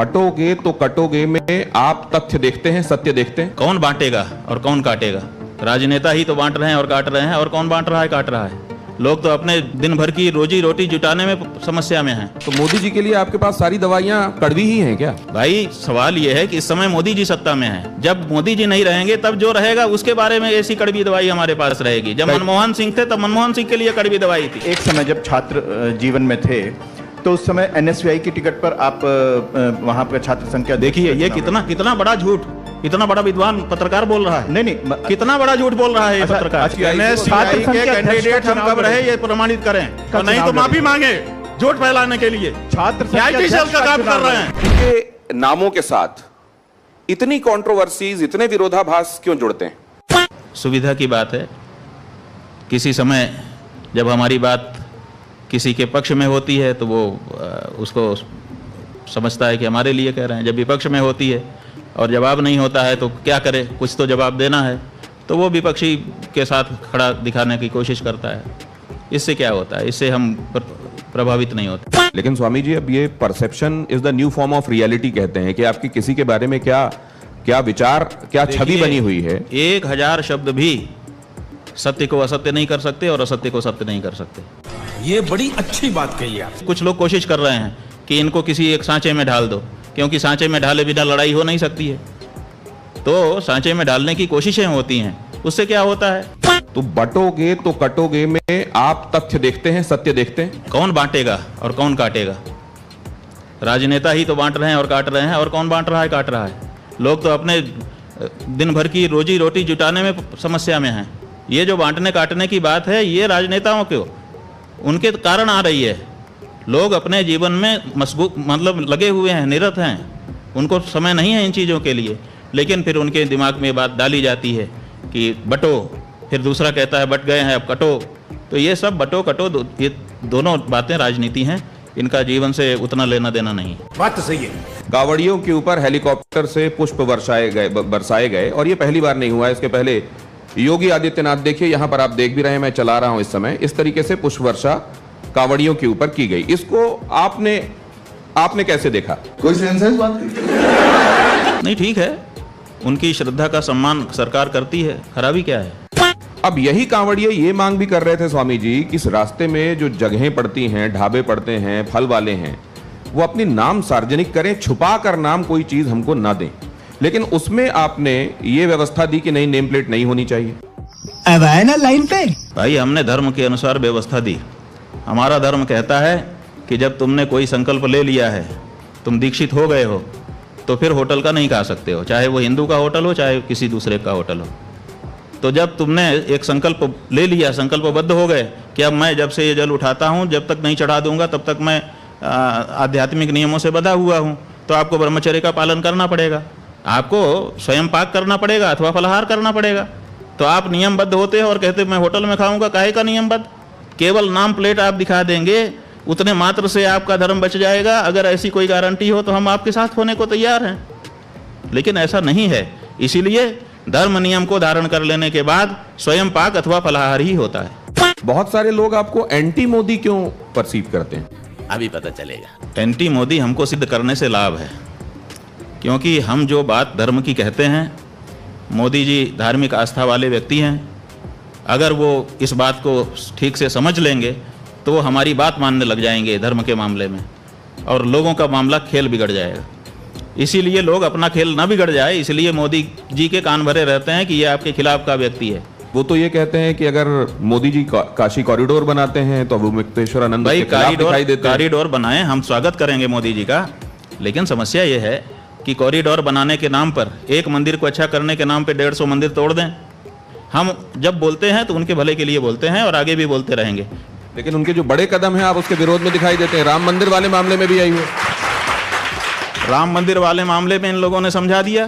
बटोगे तो कटोगे में आप तथ्य देखते हैं, सत्य देखते हैं? कौन बांटेगा और कौन काटेगा? राजनेता ही तो बांट रहे हैं और काट रहे हैं, और कौन बांट रहा है, काट रहा है? लोग तो अपने दिन भर की रोजी रोटी जुटाने में समस्या में हैं। तो मोदी जी के लिए आपके पास सारी दवाइयां कड़वी ही हैं क्या? भाई सवाल ये है कि इस समय मोदी जी सत्ता में हैं। जब मोदी जी नहीं रहेंगे तब जो रहेगा उसके बारे में ऐसी कड़वी दवाई हमारे पास रहेगी। जब मनमोहन सिंह थे तब मनमोहन सिंह के लिए कड़वी दवाई थी। एक समय जब छात्र जीवन में थे तो उस समय एनएसयूआई की टिकट पर आप वहां पर छात्र संख्या देखिए, ये कितना बड़ा झूठ, इतना बड़ा विद्वान पत्रकार बोल रहा है। नहीं, कितना बड़ा झूठ बोल रहा है ये पत्रकार। छात्र के कैंडिडेट हम कब रहे ये प्रमाणित करें, और नहीं तो माफी मांगे झूठ फैलाने के लिए। छात्र का काम कर रहे हैं। इनके नामों के साथ इतनी कंट्रोवर्सीज, इतने विरोधाभास क्यों जुड़ते हैं? सुविधा की बात है। किसी समय जब हमारी बात किसी के पक्ष में होती है तो वो उसको समझता है कि हमारे लिए कह रहे हैं। जब विपक्ष में होती है और जवाब नहीं होता है तो क्या करे, कुछ तो जवाब देना है, तो वो विपक्षी के साथ खड़ा दिखाने की कोशिश करता है। इससे क्या होता है? इससे हम प्रभावित नहीं होते। लेकिन स्वामी जी, अब ये perception is the new form of reality कहते हैं कि आपकी किसी के बारे में क्या विचार, क्या छवि बनी हुई है। 1000 शब्द भी सत्य को असत्य नहीं कर सकते और असत्य को सत्य नहीं कर सकते। ये बड़ी अच्छी बात कही आप। कुछ लोग कोशिश कर रहे हैं कि इनको किसी एक सांचे में ढाल दो, क्योंकि सांचे में ढाले बिना लड़ाई हो नहीं सकती है। तो सांचे में डालने की कोशिशें होती हैं, उससे क्या होता है? तो बटोगे तो कटोगे में आप तथ्य देखते हैं, सत्य देखते हैं? कौन बांटेगा और कौन काटेगा? राजनेता ही तो बांट रहे हैं और काट रहे हैं, और कौन बांट रहा है, काट रहा है? लोग तो अपने दिन भर की रोजी रोटी जुटाने में समस्या में हैं। ये जो बांटने काटने की बात है, ये राजनेताओं को उनके कारण आ रही है। लोग अपने जीवन में मतलब लगे हुए हैं, निरत हैं, उनको समय नहीं है इन चीज़ों के लिए। लेकिन फिर उनके दिमाग में बात डाली जाती है कि बटो, फिर दूसरा कहता है बट गए हैं अब कटो। तो ये सब बटो कटो, ये दोनों बातें राजनीति हैं, इनका जीवन से उतना लेना देना नहीं। बात तो सही है। कांवड़ियों के ऊपर हेलीकॉप्टर से पुष्प बरसाए गए, और ये पहली बार नहीं हुआ है। इसके पहले योगी आदित्यनाथ, देखिए यहाँ पर आप देख भी रहे हैं, मैं चला रहा हूं इस समय, इस तरीके से पुष्प वर्षा कांवड़ियों के ऊपर की गई। इसको आपने कैसे देखा? कोई सेंस है इस बात की? नहीं, ठीक है, उनकी श्रद्धा का सम्मान सरकार करती है, खराबी क्या है? अब यही कांवड़िए ये मांग भी कर रहे थे स्वामी जी कि इस रास्ते में जो जगहें पड़ती हैं, ढाबे पड़ते हैं, फल वाले हैं, वो अपनी नाम सार्वजनिक करें, छुपा कर नाम कोई चीज हमको ना दें। लेकिन उसमें आपने ये व्यवस्था दी कि नहीं, नेम प्लेट नहीं होनी चाहिए। अब आए ना लाइन पे। भाई, हमने धर्म के अनुसार व्यवस्था दी। हमारा धर्म कहता है कि जब तुमने कोई संकल्प ले लिया है, तुम दीक्षित हो गए हो, तो फिर होटल का नहीं खा सकते हो, चाहे वो हिंदू का होटल हो चाहे किसी दूसरे का होटल हो। तो जब तुमने एक संकल्प ले लिया, संकल्पबद्ध हो गए कि अब मैं जब से ये जल उठाता हूँ, जब तक नहीं चढ़ा दूंगा तब तक मैं आध्यात्मिक नियमों से बंधा हुआ हूँ, तो आपको ब्रह्मचर्य का पालन करना पड़ेगा, आपको स्वयं पाक करना पड़ेगा अथवा फलाहार करना पड़ेगा। तो आप नियमबद्ध होते हैं और कहते मैं होटल में खाऊंगा, काहे का नियमबद्ध? केवल नाम प्लेट आप दिखा देंगे, उतने मात्र से आपका धर्म बच जाएगा। अगर ऐसी कोई गारंटी हो तो हम आपके साथ होने को तैयार हैं, लेकिन ऐसा नहीं है। इसीलिए धर्म नियम को धारण कर लेने के बाद स्वयं पाक अथवा फलाहार ही होता है। बहुत सारे लोग आपको एंटी मोदी क्यों परसीव करते हैं? अभी पता चलेगा। एंटी मोदी हमको सिद्ध करने से लाभ है, क्योंकि हम जो बात धर्म की कहते हैं, मोदी जी धार्मिक आस्था वाले व्यक्ति हैं। अगर वो इस बात को ठीक से समझ लेंगे तो वो हमारी बात मानने लग जाएंगे धर्म के मामले में, और लोगों का मामला खेल बिगड़ जाएगा। इसीलिए लोग अपना खेल ना बिगड़ जाए, इसलिए मोदी जी के कान भरे रहते हैं कि ये आपके खिलाफ का व्यक्ति है। वो तो ये कहते हैं कि अगर मोदी जी काशी कॉरिडोर बनाते हैं तो वो मुक्तेश्वरानंद भाई, के खिलाफ दिखाई देते हैं। कॉरिडोर बनाएं, हम स्वागत करेंगे मोदी जी का, लेकिन समस्या ये है कि कॉरिडोर बनाने के नाम पर, एक मंदिर को अच्छा करने के नाम पे 150 मंदिर तोड़ दें। हम जब बोलते हैं तो उनके भले के लिए बोलते हैं और आगे भी बोलते रहेंगे। लेकिन उनके जो बड़े कदम हैं आप उसके विरोध में दिखाई देते हैं। राम मंदिर वाले मामले में भी यही हुआ। राम मंदिर वाले मामले में इन लोगों ने समझा दिया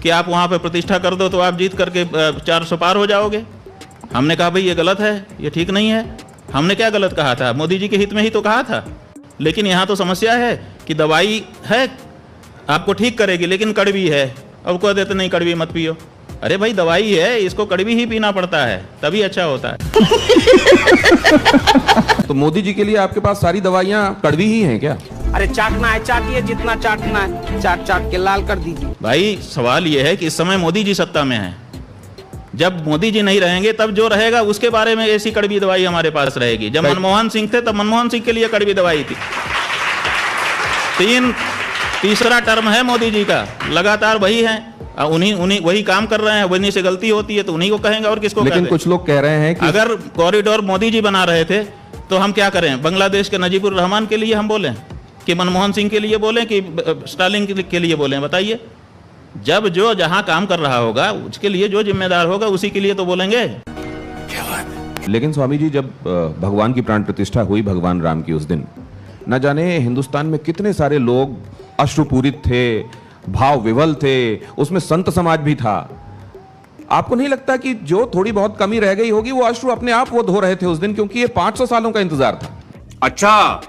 कि आप वहाँ पे प्रतिष्ठा कर दो तो आप जीत करके 400 पार हो जाओगे। हमने कहा भाई ये गलत है, ये ठीक नहीं है। हमने क्या गलत कहा था? मोदी जी के हित में ही तो कहा था। लेकिन यहाँ तो समस्या है कि दवाई है, आपको ठीक करेगी, लेकिन कड़वी है। अब कह देते नहीं कड़वी मत पियो। अरे भाई, दवाई है, इसको कड़वी ही पीना पड़ता है, तभी अच्छा होता है। तो मोदी जी के लिए आपके पास सारी दवाइयां कड़वी ही हैं क्या? अरे चाटना है चाटिए, जितना चाटना है चाट चाट के लाल कर दीजिए। भाई सवाल यह है कि इस समय मोदी जी सत्ता में हैं। जब मोदी जी नहीं रहेंगे तब जो रहेगा उसके बारे में ऐसी कड़वी दवाई हमारे पास रहेगी। जब मनमोहन सिंह थे तब मनमोहन सिंह के लिए कड़वी दवाई थी। तीसरा टर्म है मोदी जी का, लगातार वही है, उन्हीं वही काम कर रहे हैं। वहीं से गलती होती है तो उन्हीं को कहेंगे और किसको? लेकिन कुछ लोग कह रहे हैं कि अगर कॉरिडोर मोदी जी बना रहे थे तो हम क्या करें? बांग्लादेश के नजीबुर रहमान के लिए हम बोलें कि मनमोहन सिंह के लिए बोलें कि स्टालिन के लिए बोलें? बताइए। जब जो जहां काम कर रहा होगा उसके लिए जो जिम्मेदार होगा उसी के लिए तो बोलेंगे। लेकिन स्वामी जी, जब भगवान की प्राण प्रतिष्ठा हुई भगवान राम की, उस दिन न जाने हिंदुस्तान में कितने सारे लोग अश्रुपूरित थे, भाव विवल थे, उसमें संत समाज भी था। आपको नहीं लगता कि जो थोड़ी बहुत कमी रह गई होगी वो अश्रु अपने आप वो धो रहे थे उस दिन, क्योंकि ये 500 सालों का इंतजार था? अच्छा,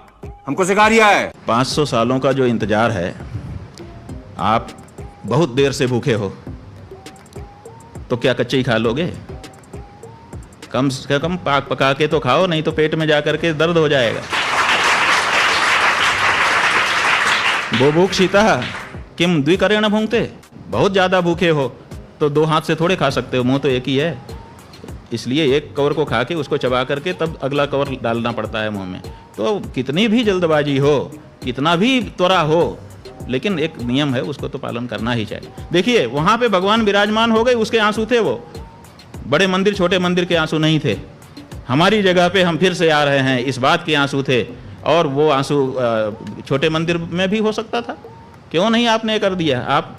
हमको सिखा रिया है। 500 सालों का जो इंतजार है, आप बहुत देर से भूखे हो तो क्या कच्चे ही खा लोगे? कम से कम पाक पका के तो खाओ, नहीं तो पेट में जाकर के दर्द हो जाएगा। बुभुक्षिता किम द्विकरेण भुंक्ते, बहुत ज्यादा भूखे हो तो 2 हाथ से थोड़े खा सकते हो, मुंह तो एक ही है। इसलिए एक कवर को खा के उसको चबा करके तब अगला कवर डालना पड़ता है मुंह में। तो कितनी भी जल्दबाजी हो, कितना भी त्वरा हो, लेकिन एक नियम है, उसको तो पालन करना ही चाहिए। देखिए वहां पे भगवान विराजमान हो गए, उसके आंसू थे वो, बड़े मंदिर छोटे मंदिर के आंसू नहीं थे। हमारी जगह पे हम फिर से आ रहे हैं, इस बात के आंसू थे। और वो आंसू छोटे मंदिर में भी हो सकता था, क्यों नहीं आपने कर दिया? आप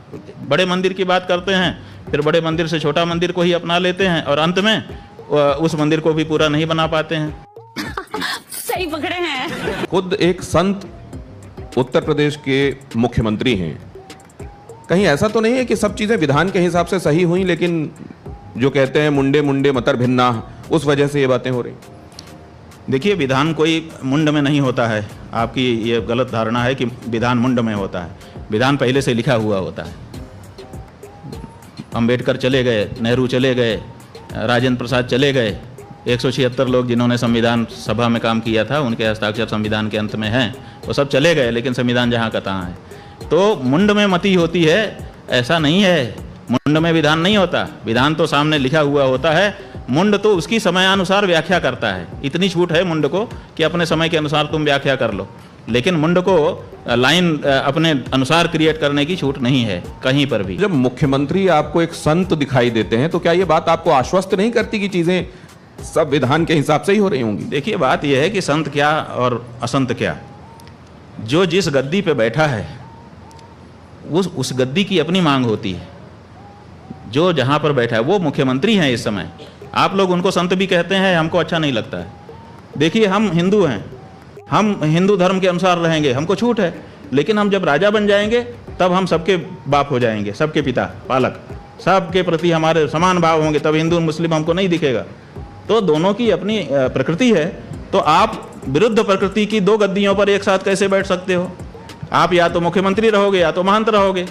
बड़े मंदिर की बात करते हैं, फिर बड़े मंदिर से छोटा मंदिर को ही अपना लेते हैं और अंत में उस मंदिर को भी पूरा नहीं बना पाते हैं। सही पकड़े हैं। खुद एक संत उत्तर प्रदेश के मुख्यमंत्री हैं। कहीं ऐसा तो नहीं है कि सब चीजें विधान के हिसाब से सही हुई, लेकिन जो कहते हैं मुंडे मुंडे मतर भिन्ना, उस वजह से ये बातें हो रही? देखिए, विधान कोई मुंड में नहीं होता है। आपकी ये गलत धारणा है कि विधान मुंड में होता है। विधान पहले से लिखा हुआ होता है। अंबेडकर चले गए, नेहरू चले गए, राजेंद्र प्रसाद चले गए, 176 लोग जिन्होंने संविधान सभा में काम किया था, उनके हस्ताक्षर संविधान के अंत में हैं, वो सब चले गए, लेकिन संविधान जहाँ का तहाँ है। तो मुंड में मति होती है, ऐसा नहीं है। मुंड में विधान नहीं होता, विधान तो सामने लिखा हुआ होता है। मुंड तो उसकी समयानुसार व्याख्या करता है। इतनी छूट है मुंड को कि अपने समय के अनुसार तुम व्याख्या कर लो, लेकिन मुंड को लाइन अपने अनुसार क्रिएट करने की छूट नहीं है कहीं पर भी। जब मुख्यमंत्री आपको एक संत दिखाई देते हैं तो क्या ये बात आपको आश्वस्त नहीं करती कि चीजें सब विधान के हिसाब से ही हो रही होंगी? देखिए, बात यह है कि संत क्या और असंत क्या, जो जिस गद्दी पे बैठा है उस गद्दी की अपनी मांग होती है। जो जहां पर बैठा है वो मुख्यमंत्री हैं इस समय। आप लोग उनको संत भी कहते हैं, हमको अच्छा नहीं लगता है। देखिए, हम हिंदू हैं, हम हिंदू धर्म के अनुसार रहेंगे, हमको छूट है। लेकिन हम जब राजा बन जाएंगे तब हम सबके बाप हो जाएंगे, सबके पिता, पालक, सबके प्रति हमारे समान भाव होंगे, तब हिंदू मुस्लिम हमको नहीं दिखेगा। तो दोनों की अपनी प्रकृति है। तो आप विरुद्ध प्रकृति की 2 गद्दियों पर एक साथ कैसे बैठ सकते हो? आप या तो मुख्यमंत्री रहोगे या तो महंत रहोगे।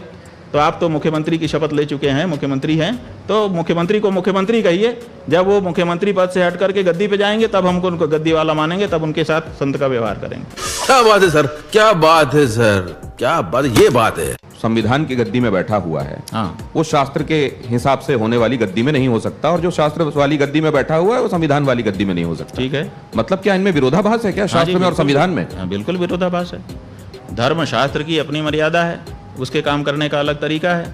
तो आप तो मुख्यमंत्री की शपथ ले चुके हैं, मुख्यमंत्री हैं, तो मुख्यमंत्री को मुख्यमंत्री कहिए। जब वो मुख्यमंत्री पद से हट करके गद्दी पे जाएंगे तब हमको उनको गद्दी वाला मानेंगे, तब उनके साथ संत का व्यवहार करेंगे। क्या बात है सर, क्या बात है सर, क्या बात, ये बात है। संविधान की गद्दी में बैठा हुआ है, हाँ, वो शास्त्र के हिसाब से होने वाली गद्दी में नहीं हो सकता, और जो शास्त्र वाली गद्दी में बैठा हुआ है वो संविधान वाली गद्दी में नहीं हो सकता। ठीक है। मतलब क्या इनमें विरोधाभास है क्या, शास्त्र में और संविधान में? हाँ, बिल्कुल विरोधाभास है। धर्म शास्त्र की अपनी मर्यादा है, उसके काम करने का अलग तरीका है।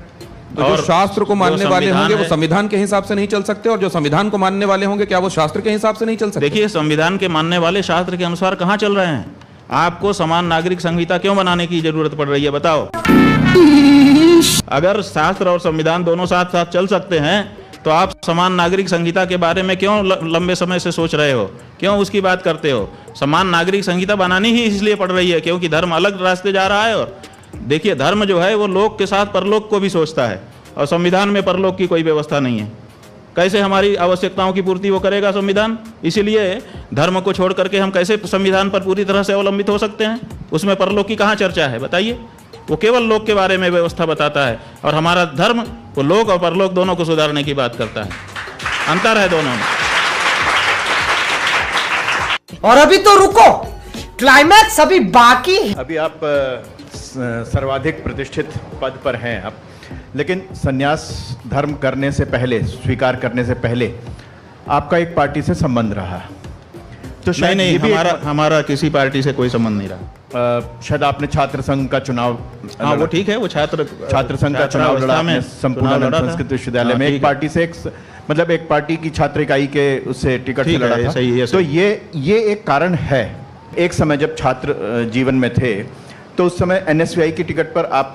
तो जो शास्त्र को मानने वाले होंगे वो संविधान के हिसाब से नहीं चल सकते, और जो संविधान को मानने वाले होंगे क्या वो शास्त्र के हिसाब से नहीं चल सकते? देखिए, संविधान के मानने वाले शास्त्र के अनुसार कहाँ चल रहे हैं? आपको समान नागरिक संहिता क्यों बनाने की जरूरत पड़ रही है, बताओ? अगर शास्त्र और संविधान दोनों साथ साथ चल सकते हैं तो आप समान नागरिक संहिता के बारे में क्यों लंबे समय से सोच रहे हो, क्यों उसकी बात करते हो? समान नागरिक संहिता बनानी ही इसलिए पड़ रही है क्योंकि धर्म अलग रास्ते जा रहा है। और देखिए, धर्म जो है वो लोक के साथ परलोक को भी सोचता है, और संविधान में परलोक की कोई व्यवस्था नहीं है। कैसे हमारी आवश्यकताओं की पूर्ति वो करेगा संविधान? इसीलिए धर्म को छोड़ करके हम कैसे संविधान पर पूरी तरह से अवलंबित हो सकते हैं? उसमें परलोक की कहाँ चर्चा है, बताइए? वो केवल लोक के बारे में व्यवस्था बताता है, और हमारा धर्म वो लोक और परलोक दोनों को सुधारने की बात करता है। अंतर है दोनों में। और अभी तो रुको, क्लाइमैक्स अभी बाकी है। अभी आप सर्वाधिक प्रतिष्ठित पद पर हैं आप, लेकिन संन्यास धर्म करने से पहले, स्वीकार करने से पहले आपका एक पार्टी से संबंध रहा, तो नहीं शायद नहीं, ये भी हमारा किसी पार्टी से कोई संबंध नहीं रहा। शायद आपने छात्र संघ का चुनाव, हाँ वो ठीक है, वो छात्र संघ का चुनाव लड़ा आपने संपूर्ण संस्कृत विश्वविद्यालय में, एक पार्टी से, मतलब एक पार्टी की छात्र इकाई के उससे टिकट से लड़ा था। सही है, तो ये एक कारण है। एक समय जब छात्र जीवन में थे तो उस समय एनएसयूआई की टिकट पर आप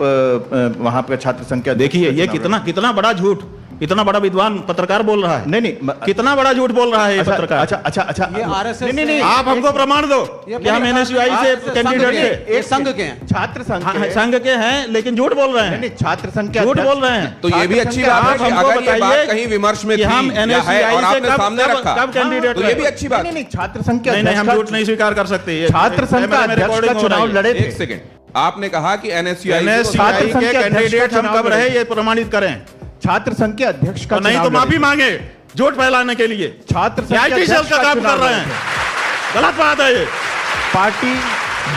वहां पर छात्र संघ के, देखिए ये कितना बड़ा झूठ, इतना बड़ा विद्वान पत्रकार बोल रहा है। नहीं, कितना बड़ा झूठ बोल रहा है ये पत्रकार। अच्छा, ये आरएसएस नहीं, आप हमको प्रमाण दो कि हम एनएसयूआई से कैंडिडेट थे। एक संघ के हैं, छात्र संघ के हैं, लेकिन झूठ बोल रहे हैं। नहीं, छात्र संघ के झूठ बोल रहे हैं। तो ये भी अच्छी बात है कि अगर ये बात कहीं विमर्श में थी हम या है और आपने सामने रखा, कब कैंडिडेट, तो ये भी अच्छी बात है। नहीं, छात्र संघ के नहीं, हम झूठ नहीं स्वीकार कर सकते। छात्र संघ का अध्यक्ष का चुनाव लड़े थे। एक सेकंड, आपने कहा कि एनएसयूआई के कैंडिडेट हम कब रहे, ये प्रमाणित करें। छात्र संघ के अध्यक्ष का नहीं तो माफी मांगे झूठ फैलाने के लिए। छात्र संघ के आईटी सेल अध्यक्ष का काम कर रहे हैं, गलत बात है ये। पार्टी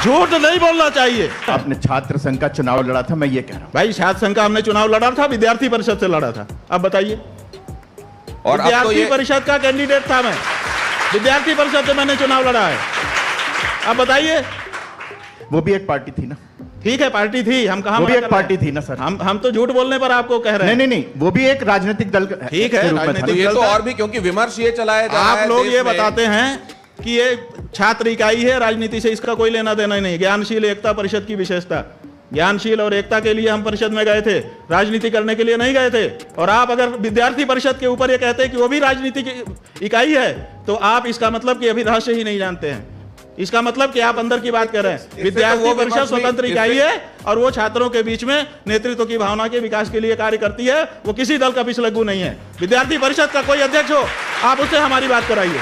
झूठ नहीं बोलना चाहिए। आपने छात्र संघ का चुनाव लड़ा था, मैं ये कह रहा हूं। भाई छात्र संघ का हमने चुनाव लड़ा था, विद्यार्थी परिषद से लड़ा था। अब बताइए, और अब तो विद्यार्थी ये परिषद का कैंडिडेट था मैं, विद्यार्थी परिषद से मैंने चुनाव लड़ा है। अब बताइए, वो भी एक पार्टी थी ना? ठीक है पार्टी थी, हम कहा वो भी एक पार्टी थी ना सर? हम तो झूठ बोलने पर आपको कह रहे हैं। नहीं, वो भी एक राजनीतिक दल ठीक है, तो ये तो और भी, क्योंकि विमर्श ये चलाया जा रहा है, आप लोग देश ये में। बताते हैं कि ये छात्र इकाई है, राजनीति से इसका कोई लेना देना नहीं। ज्ञानशील एकता परिषद की विशेषता, ज्ञानशील और एकता के लिए हम परिषद में गए थे, राजनीति करने के लिए नहीं गए थे। और आप अगर विद्यार्थी परिषद के ऊपर ये कहते हैं कि वो भी राजनीति की इकाई है, तो आप इसका मतलब कि अभी राष्ट्र ही नहीं जानते हैं। इसका मतलब कि आप अंदर की बात कर रहे हैं। विद्यार्थी परिषद स्वतंत्र इकाई है और वो छात्रों के बीच में नेतृत्व की भावना के विकास के लिए कार्य करती है। वो किसी दल का पिछलग्गू नहीं है। विद्यार्थी परिषद का कोई अध्यक्ष हो, आप उससे हमारी बात कराइए।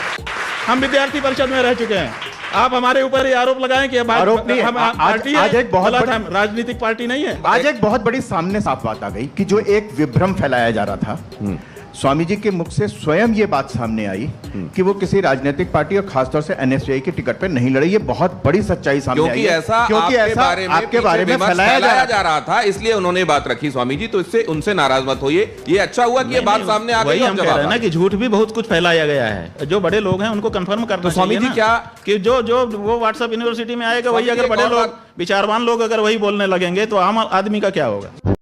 हम विद्यार्थी परिषद में रह चुके हैं। आप हमारे ऊपर ये आरोप लगाएं कि आरोप नहीं है। हम आज एक बहुत हम राजनीतिक पार्टी नहीं है। आज एक बहुत बड़ी सामने साफ बात आ गई कि जो एक विभ्रम फैलाया जा रहा था, स्वामी जी के मुख से स्वयं ये बात सामने आई कि वो किसी राजनीतिक पार्टी और खासतौर से एनएसयूआई की टिकट पर नहीं लड़े। ये बहुत बड़ी सच्चाई सामने आई है, क्योंकि ऐसा आपके बारे में फैलाया जा रहा था, इसलिए उन्होंने बात रखी स्वामी जी। तो इससे उनसे नाराज मत होइए, ये अच्छा हुआ कि ये बात सामने आ गई। हम कह रहे हैं ना कि झूठ भी बहुत कुछ फैलाया गया है। जो बड़े लोग हैं उनको कंफर्म करना तो स्वामी जी क्या कि जो वो व्हाट्सएप यूनिवर्सिटी में आएगा वही, अगर बड़े लोग विचारवान लोग अगर वही बोलने लगेंगे तो आम आदमी का क्या होगा।